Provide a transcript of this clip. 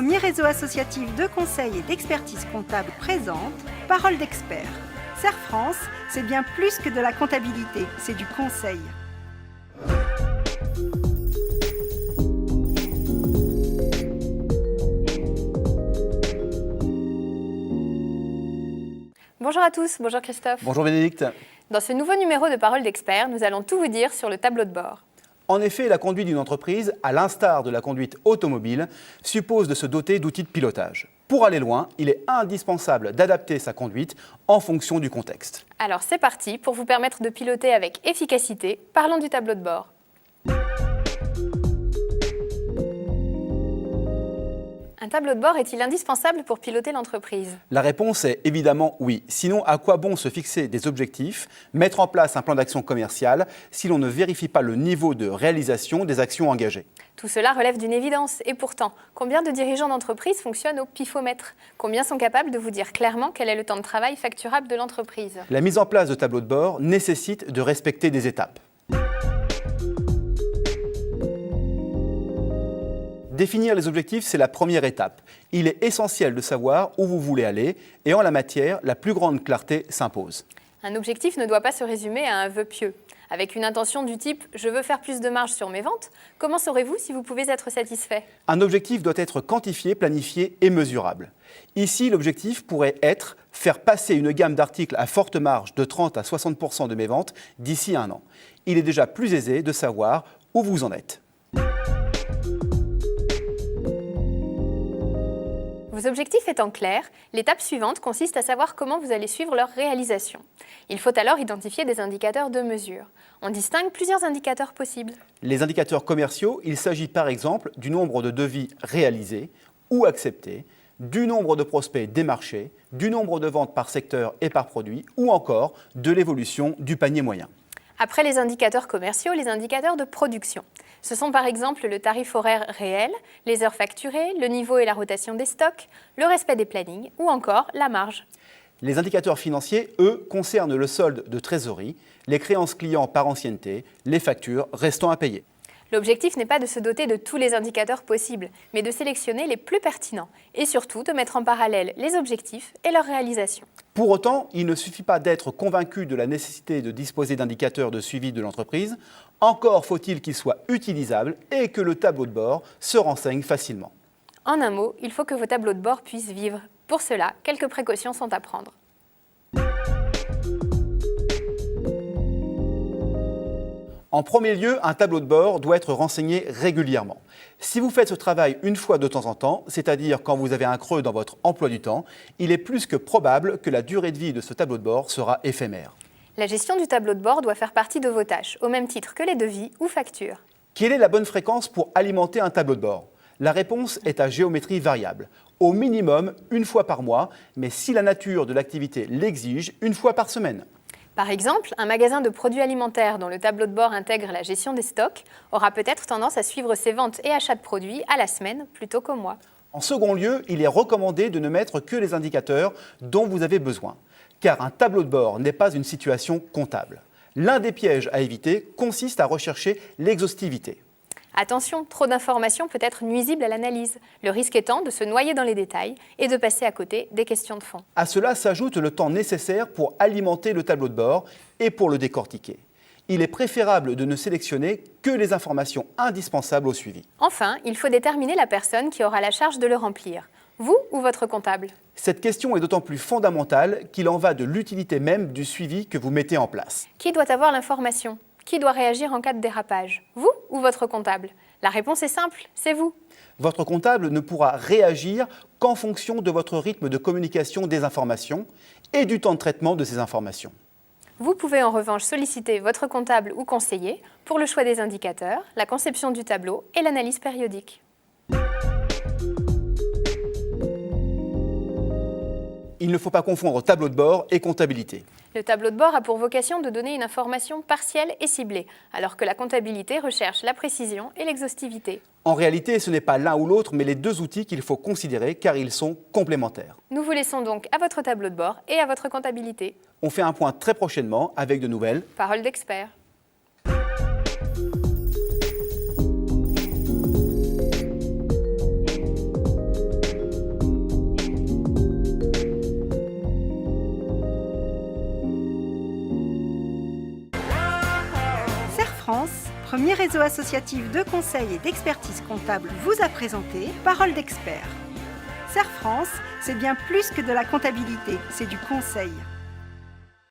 premier réseau associatif de conseil et d'expertise comptable présente Parole d'expert. Serre France, c'est bien plus que de la comptabilité, c'est du conseil. Bonjour à tous, bonjour Christophe. Bonjour Bénédicte. Dans ce nouveau numéro de Parole d'expert, nous allons tout vous dire sur le tableau de bord. En effet, la conduite d'une entreprise, à l'instar de la conduite automobile, suppose de se doter d'outils de pilotage. Pour aller loin, il est indispensable d'adapter sa conduite en fonction du contexte. Alors c'est parti, pour vous permettre de piloter avec efficacité, parlons du tableau de bord. Un tableau de bord est-il indispensable pour piloter l'entreprise ? La réponse est évidemment oui. Sinon, à quoi bon se fixer des objectifs, mettre en place un plan d'action commercial si l'on ne vérifie pas le niveau de réalisation des actions engagées ? Tout cela relève d'une évidence. Et pourtant, combien de dirigeants d'entreprise fonctionnent au pifomètre ? Combien sont capables de vous dire clairement quel est le temps de travail facturable de l'entreprise ? La mise en place de tableaux de bord nécessite de respecter des étapes. Définir les objectifs, c'est la première étape. Il est essentiel de savoir où vous voulez aller et en la matière, la plus grande clarté s'impose. Un objectif ne doit pas se résumer à un vœu pieux. Avec une intention du type « je veux faire plus de marge sur mes ventes », comment saurez-vous si vous pouvez être satisfait ? Un objectif doit être quantifié, planifié et mesurable. Ici, l'objectif pourrait être faire passer une gamme d'articles à forte marge de 30 à 60% de mes ventes d'ici 1 an. Il est déjà plus aisé de savoir où vous en êtes. Vos objectifs étant clairs, l'étape suivante consiste à savoir comment vous allez suivre leur réalisation. Il faut alors identifier des indicateurs de mesure. On distingue plusieurs indicateurs possibles. Les indicateurs commerciaux, il s'agit par exemple du nombre de devis réalisés ou acceptés, du nombre de prospects démarchés, du nombre de ventes par secteur et par produit, ou encore de l'évolution du panier moyen. Après les indicateurs commerciaux, les indicateurs de production. Ce sont par exemple le tarif horaire réel, les heures facturées, le niveau et la rotation des stocks, le respect des plannings ou encore la marge. Les indicateurs financiers, eux, concernent le solde de trésorerie, les créances clients par ancienneté, les factures restant à payer. L'objectif n'est pas de se doter de tous les indicateurs possibles, mais de sélectionner les plus pertinents et surtout de mettre en parallèle les objectifs et leur réalisation. Pour autant, il ne suffit pas d'être convaincu de la nécessité de disposer d'indicateurs de suivi de l'entreprise, encore faut-il qu'ils soient utilisables et que le tableau de bord se renseigne facilement. En un mot, il faut que vos tableaux de bord puissent vivre. Pour cela, quelques précautions sont à prendre. En premier lieu, un tableau de bord doit être renseigné régulièrement. Si vous faites ce travail une fois de temps en temps, c'est-à-dire quand vous avez un creux dans votre emploi du temps, il est plus que probable que la durée de vie de ce tableau de bord sera éphémère. La gestion du tableau de bord doit faire partie de vos tâches, au même titre que les devis ou factures. Quelle est la bonne fréquence pour alimenter un tableau de bord ? La réponse est à géométrie variable. Au minimum, 1 fois par mois, mais si la nature de l'activité l'exige, 1 fois par semaine. Par exemple, un magasin de produits alimentaires dont le tableau de bord intègre la gestion des stocks aura peut-être tendance à suivre ses ventes et achats de produits à la semaine plutôt qu'au mois. En second lieu, il est recommandé de ne mettre que les indicateurs dont vous avez besoin, car un tableau de bord n'est pas une situation comptable. L'un des pièges à éviter consiste à rechercher l'exhaustivité. Attention, trop d'informations peut être nuisible à l'analyse, le risque étant de se noyer dans les détails et de passer à côté des questions de fond. À cela s'ajoute le temps nécessaire pour alimenter le tableau de bord et pour le décortiquer. Il est préférable de ne sélectionner que les informations indispensables au suivi. Enfin, il faut déterminer la personne qui aura la charge de le remplir, vous ou votre comptable. Cette question est d'autant plus fondamentale qu'il en va de l'utilité même du suivi que vous mettez en place. Qui doit avoir l'information ? Qui doit réagir en cas de dérapage ? Vous ou votre comptable ? La réponse est simple, c'est vous. Votre comptable ne pourra réagir qu'en fonction de votre rythme de communication des informations et du temps de traitement de ces informations. Vous pouvez en revanche solliciter votre comptable ou conseiller pour le choix des indicateurs, la conception du tableau et l'analyse périodique. Il ne faut pas confondre tableau de bord et comptabilité. Le tableau de bord a pour vocation de donner une information partielle et ciblée, alors que la comptabilité recherche la précision et l'exhaustivité. En réalité, ce n'est pas l'un ou l'autre, mais les deux outils qu'il faut considérer car ils sont complémentaires. Nous vous laissons donc à votre tableau de bord et à votre comptabilité. On fait un point très prochainement avec de nouvelles Parole d'expert. France, premier réseau associatif de conseil et d'expertise comptable, vous a présenté Parole d'expert. Serre France, c'est bien plus que de la comptabilité, c'est du conseil.